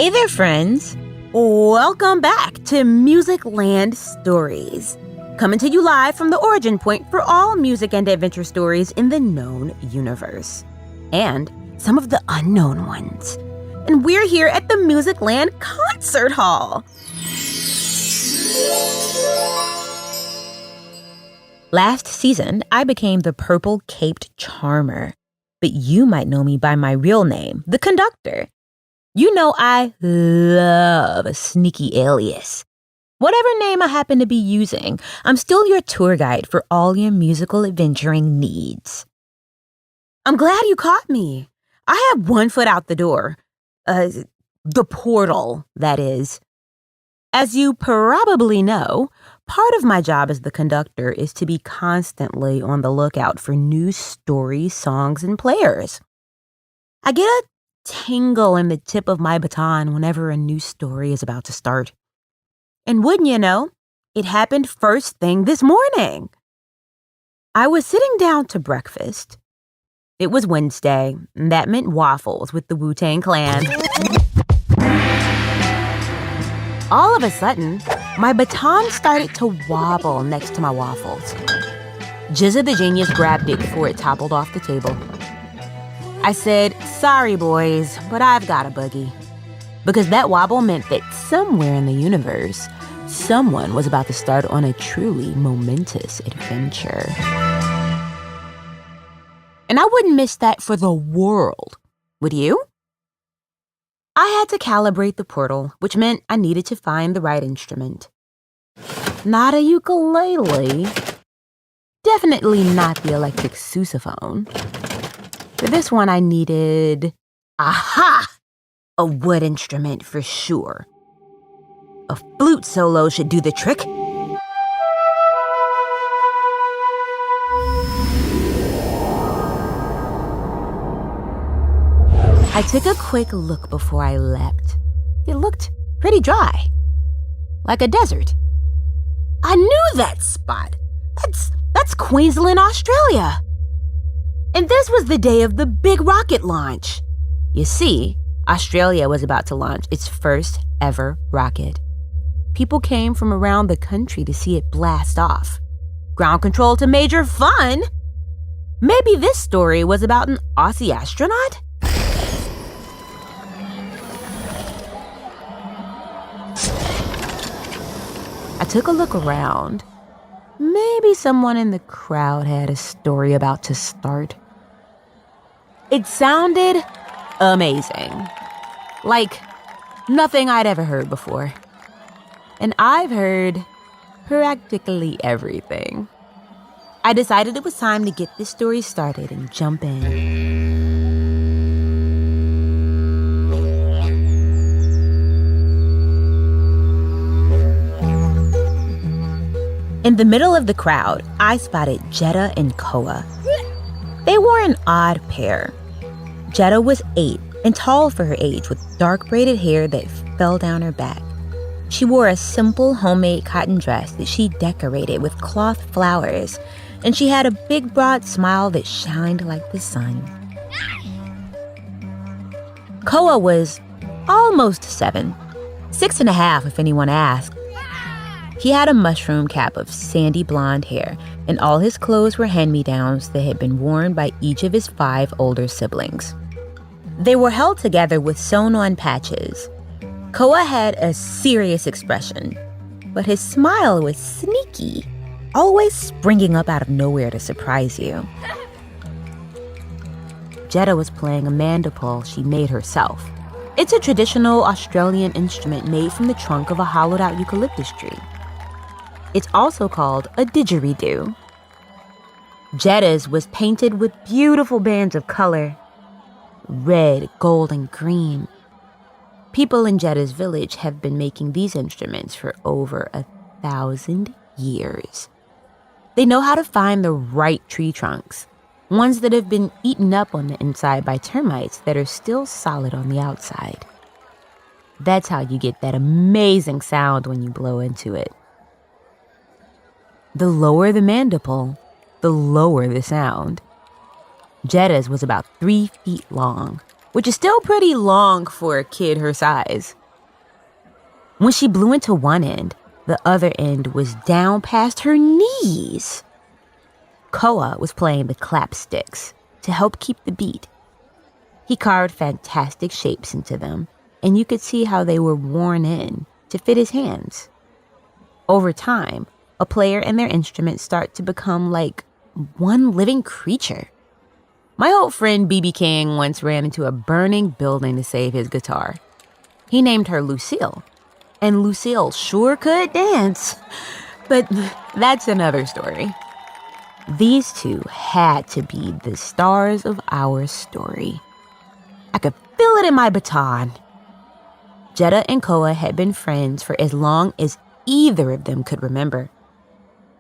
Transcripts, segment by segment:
Hey there, friends. Welcome back to Music Land Stories, coming to you live from the origin point for all music and adventure stories in the known universe, and some of the unknown ones. And we're here at the Music Land Concert Hall. Last season, I became the purple-caped charmer, but you might know me by my real name, the Conductor. You know I love a sneaky alias. Whatever name I happen to be using, I'm still your tour guide for all your musical adventuring needs. I'm glad you caught me. I have one foot out the door. The portal, that is. As you probably know, part of my job as the conductor is to be constantly on the lookout for new stories, songs, and players. I get a tingle in the tip of my baton whenever a new story is about to start. And wouldn't you know, it happened first thing this morning. I was sitting down to breakfast. It was Wednesday, and that meant waffles with the Wu-Tang Clan. All of a sudden, my baton started to wobble next to my waffles. Jizza the genius grabbed it before it toppled off the table. I said, "Sorry, boys, but I've got a boogie." Because that wobble meant that somewhere in the universe, someone was about to start on a truly momentous adventure. And I wouldn't miss that for the world. Would you? I had to calibrate the portal, which meant I needed to find the right instrument. Not a ukulele. Definitely not the electric sousaphone. For this one, I needed, a wood instrument for sure. A flute solo should do the trick. I took a quick look before I leapt. It looked pretty dry, like a desert. I knew that spot. That's Queensland, Australia. And this was the day of the big rocket launch. You see, Australia was about to launch its first ever rocket. People came from around the country to see it blast off. Ground control to major fun. Maybe this story was about an Aussie astronaut? I took a look around. Maybe someone in the crowd had a story about to start. It sounded amazing. Like nothing I'd ever heard before. And I've heard practically everything. I decided it was time to get this story started and jump in. In the middle of the crowd, I spotted Jedda and Koa. They were an odd pair. Jedda was 8 and tall for her age with dark braided hair that fell down her back. She wore a simple homemade cotton dress that she decorated with cloth flowers, and she had a big broad smile that shined like the sun. Koa was almost 7, 6.5 if anyone asked. He had a mushroom cap of sandy blonde hair, and all his clothes were hand-me-downs that had been worn by each of his 5 older siblings. They were held together with sewn-on patches. Koa had a serious expression, but his smile was sneaky, always springing up out of nowhere to surprise you. Jedda was playing a mandopole she made herself. It's a traditional Australian instrument made from the trunk of a hollowed-out eucalyptus tree. It's also called a didgeridoo. Jedda's was painted with beautiful bands of color. Red, gold, and green. People in Jedda's village have been making these instruments for over 1,000 years. They know how to find the right tree trunks, ones that have been eaten up on the inside by termites that are still solid on the outside. That's how you get that amazing sound when you blow into it. The lower the mandopole, the lower the sound. Jedda's was about 3 feet long, which is still pretty long for a kid her size. When she blew into one end, the other end was down past her knees. Koa was playing the clapsticks to help keep the beat. He carved fantastic shapes into them, and you could see how they were worn in to fit his hands. Over time, a player and their instruments start to become like one living creature. My old friend B.B. King once ran into a burning building to save his guitar. He named her Lucille, and Lucille sure could dance. But that's another story. These two had to be the stars of our story. I could feel it in my baton. Jedda and Koa had been friends for as long as either of them could remember.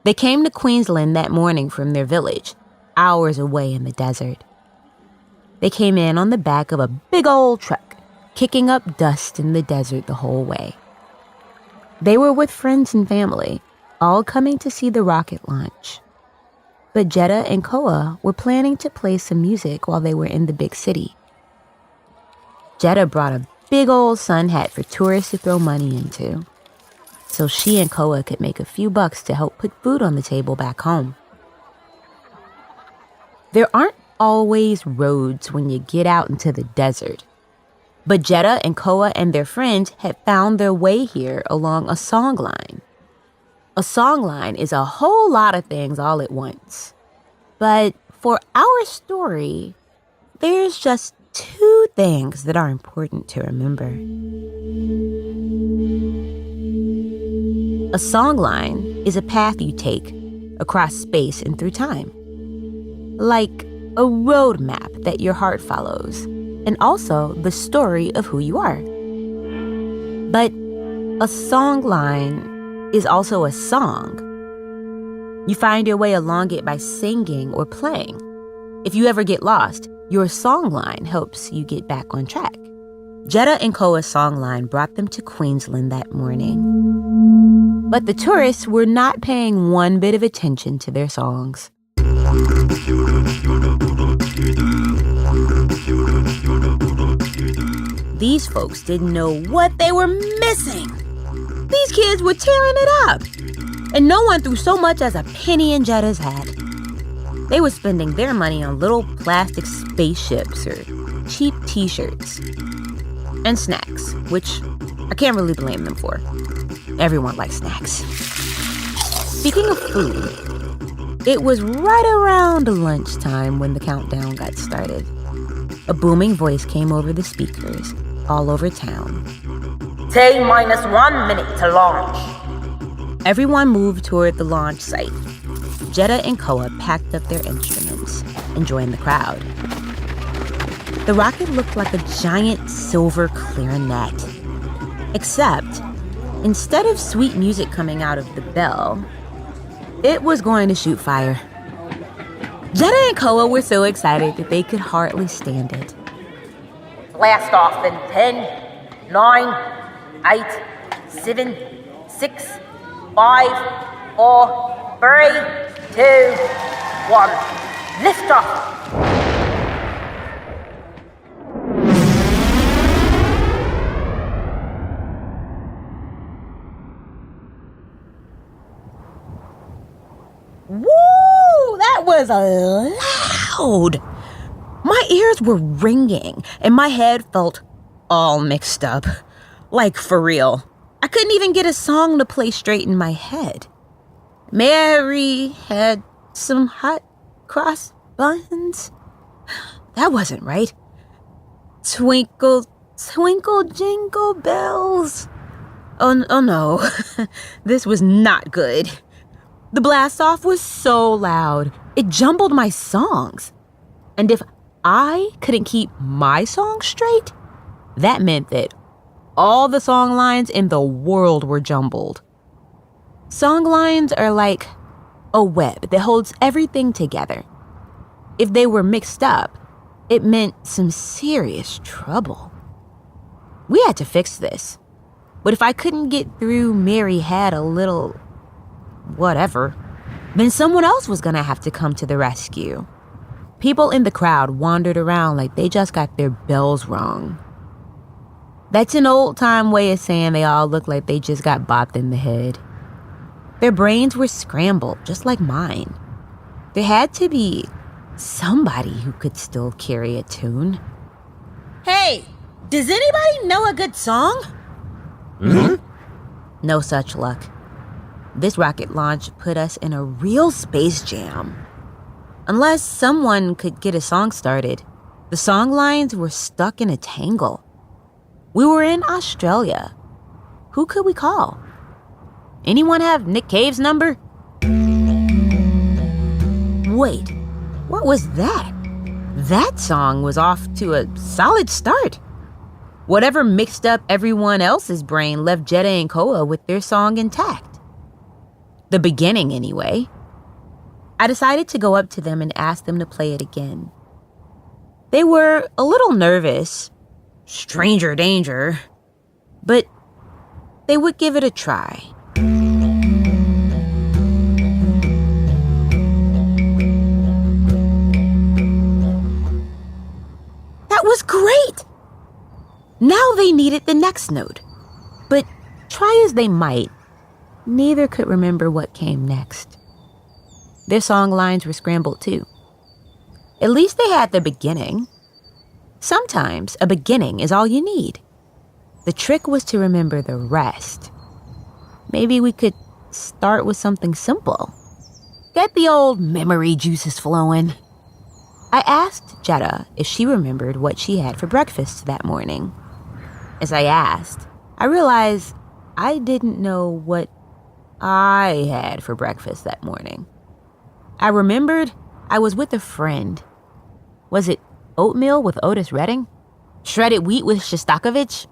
They came to Queensland that morning from their village, hours away in the desert. They came in on the back of a big old truck, kicking up dust in the desert the whole way. They were with friends and family, all coming to see the rocket launch. But Jedda and Koa were planning to play some music while they were in the big city. Jedda brought a big old sun hat for tourists to throw money into, so she and Koa could make a few bucks to help put food on the table back home. There aren't always roads when you get out into the desert, but Jedda and Koa and their friends had found their way here along a songline. A songline is a whole lot of things all at once. But for our story, there's just two things that are important to remember. A songline is a path you take across space and through time, like a road map that your heart follows, and also the story of who you are. But a songline is also a song. You find your way along it by singing or playing. If you ever get lost, your songline helps you get back on track. Jedda and Koa's songline brought them to Queensland that morning. But the tourists were not paying one bit of attention to their songs. These folks didn't know what they were missing. These kids were tearing it up, and no one threw so much as a penny in Jedda's hat. They were spending their money on little plastic spaceships or cheap t-shirts and snacks, which I can't really blame them for. Everyone likes snacks. Speaking of food, it was right around lunchtime when the countdown got started. A booming voice came over the speakers all over town. T-minus 1 minute to launch. Everyone moved toward the launch site. Jedda and Koa packed up their instruments and joined the crowd. The rocket looked like a giant silver clarinet. Except, instead of sweet music coming out of the bell, it was going to shoot fire. Jedda and Koa were so excited that they could hardly stand it. Blast off in 10, 9, 8, 7, 6, 5, 4, 3, 2, 1. Lift off. Woo! That was loud! My ears were ringing, and my head felt all mixed up. Like, for real. I couldn't even get a song to play straight in my head. Mary had some hot cross buns. That wasn't right. Twinkle, twinkle, jingle bells. Oh no. This was not good. The blast-off was so loud, it jumbled my songs. And if I couldn't keep my song straight, that meant that all the song lines in the world were jumbled. Song lines are like a web that holds everything together. If they were mixed up, it meant some serious trouble. We had to fix this. But if I couldn't get through Mary had a little whatever, then someone else was gonna have to come to the rescue. People in the crowd wandered around like they just got their bells rung. That's an old-time way of saying they all look like they just got bopped in the head. Their brains were scrambled, just like mine. There had to be somebody who could still carry a tune. Hey, does anybody know a good song? No such luck. This rocket launch put us in a real space jam. Unless someone could get a song started, the songlines were stuck in a tangle. We were in Australia. Who could we call? Anyone have Nick Cave's number? Wait, what was that? That song was off to a solid start. Whatever mixed up everyone else's brain left Jedda and Koa with their song intact. The beginning, anyway. I decided to go up to them and ask them to play it again. They were a little nervous, stranger danger, but they would give it a try. That was great! Now they needed the next note. But try as they might, neither could remember what came next. Their song lines were scrambled too. At least they had the beginning. Sometimes a beginning is all you need. The trick was to remember the rest. Maybe we could start with something simple. Get the old memory juices flowing. I asked Jedda if she remembered what she had for breakfast that morning. As I asked, I realized I didn't know what I had for breakfast that morning. I remembered I was with a friend. Was it oatmeal with Otis Redding? Shredded wheat with Shostakovich?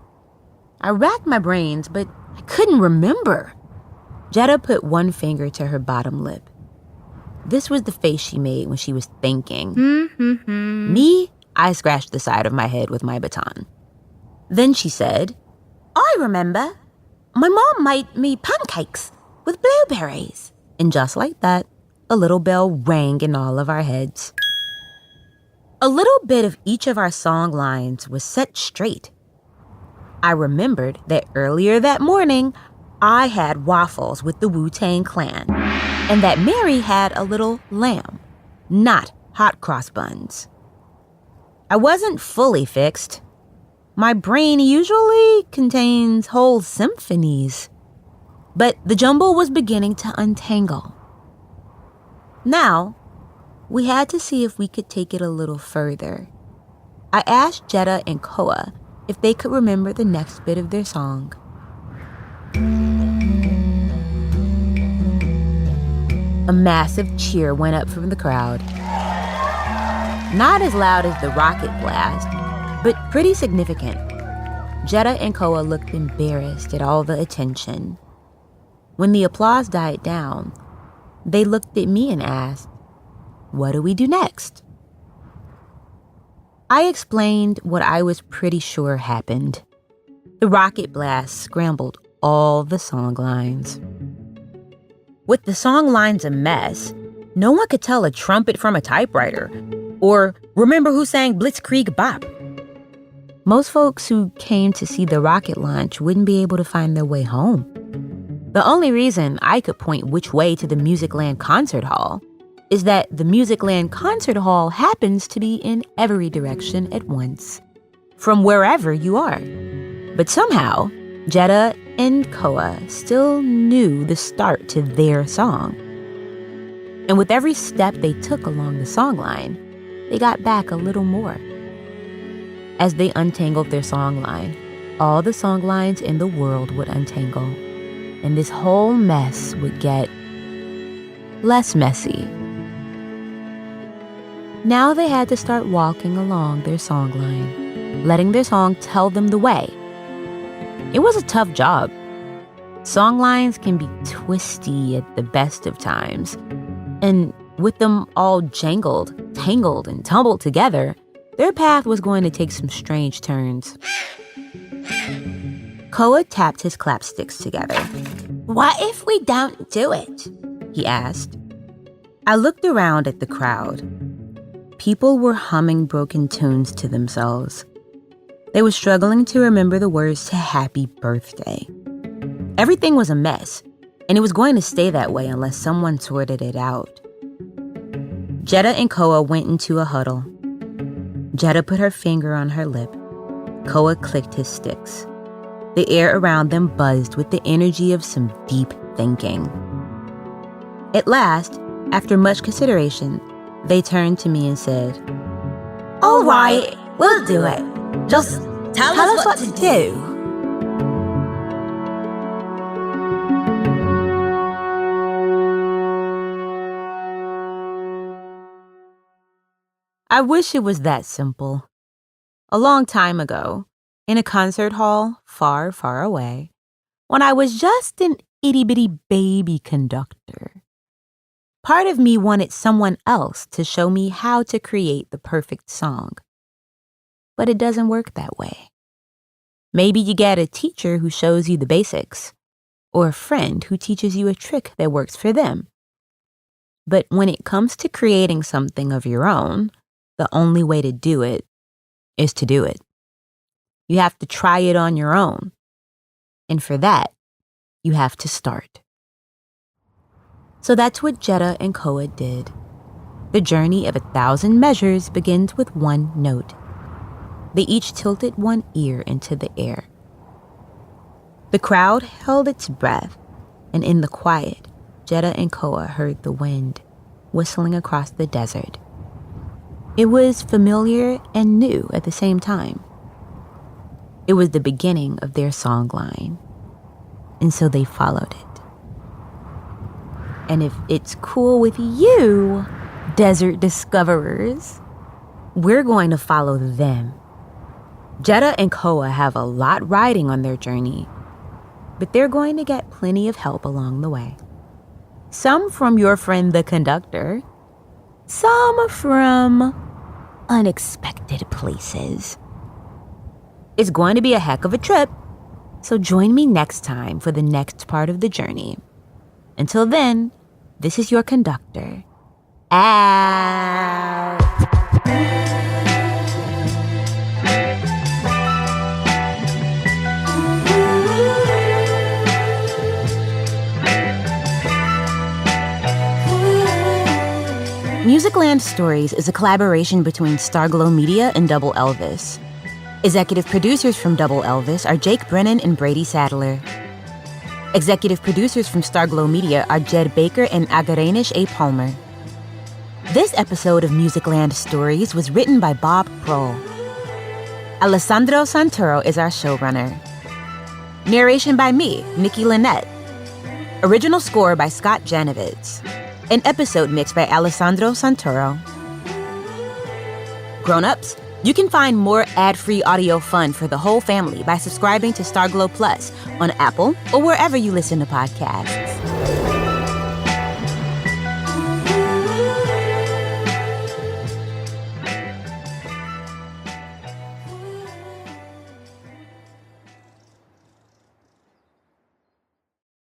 I racked my brains, but I couldn't remember. Jedda put one finger to her bottom lip. This was the face she made when she was thinking. Me, I scratched the side of my head with my baton. Then she said, I remember. My mom made me pancakes with blueberries. And just like that, a little bell rang in all of our heads. A little bit of each of our song lines was set straight. I remembered that earlier that morning, I had waffles with the Wu-Tang Clan, and that Mary had a little lamb, not hot cross buns. I wasn't fully fixed. My brain usually contains whole symphonies, but the jumble was beginning to untangle. Now, we had to see if we could take it a little further. I asked Jedda and Koa if they could remember the next bit of their song. A massive cheer went up from the crowd. Not as loud as the rocket blast, but pretty significant. Jedda and Koa looked embarrassed at all the attention. When the applause died down, they looked at me and asked, "What do we do next?" I explained what I was pretty sure happened. The rocket blast scrambled all the song lines. With the song lines a mess, no one could tell a trumpet from a typewriter or remember who sang Blitzkrieg Bop. Most folks who came to see the rocket launch wouldn't be able to find their way home. The only reason I could point which way to the Musicland Concert Hall is that the Musicland Concert Hall happens to be in every direction at once, from wherever you are. But somehow, Jedda and Koa still knew the start to their song. And with every step they took along the songline, they got back a little more. As they untangled their songline, all the songlines in the world would untangle, and this whole mess would get less messy. Now they had to start walking along their songline, letting their song tell them the way. It was a tough job. Songlines can be twisty at the best of times, and with them all jangled, tangled, and tumbled together, their path was going to take some strange turns. Koa tapped his clapsticks together. "What if we don't do it?" he asked. I looked around at the crowd. People were humming broken tunes to themselves. They were struggling to remember the words to Happy Birthday. Everything was a mess, and it was going to stay that way unless someone sorted it out. Jedda and Koa went into a huddle. Jedda put her finger on her lip. Koa clicked his sticks. The air around them buzzed with the energy of some deep thinking. At last, after much consideration, they turned to me and said, All right, we'll do it. Just tell us what to do. I wish it was that simple. A long time ago, in a concert hall far, far away, when I was just an itty-bitty baby conductor, part of me wanted someone else to show me how to create the perfect song. But it doesn't work that way. Maybe you get a teacher who shows you the basics, or a friend who teaches you a trick that works for them. But when it comes to creating something of your own, the only way to do it is to do it. You have to try it on your own. And for that, you have to start. So that's what Jedda and Koa did. The journey of 1,000 measures begins with one note. They each tilted one ear into the air. The crowd held its breath, and in the quiet, Jedda and Koa heard the wind whistling across the desert. It was familiar and new at the same time. It was the beginning of their songline, and so they followed it. And if it's cool with you, desert discoverers, we're going to follow them. Jedda and Koa have a lot riding on their journey, but they're going to get plenty of help along the way. Some from your friend the conductor, some from unexpected places. It's going to be a heck of a trip, so join me next time for the next part of the journey. Until then, this is your conductor. Out. Musicland Stories is a collaboration between Starglow Media and Double Elvis. Executive producers from Double Elvis are Jake Brennan and Brady Sadler. Executive producers from Starglow Media are Jed Baker and Agarenish A. Palmer. This episode of Musicland Stories was written by Bob Prohl. Alessandro Santoro is our showrunner. Narration by me, Nikki Lynette. Original score by Scott Janovitz. An episode mixed by Alessandro Santoro. Grown-ups, you can find more ad-free audio fun for the whole family by subscribing to Starglow Plus on Apple or wherever you listen to podcasts.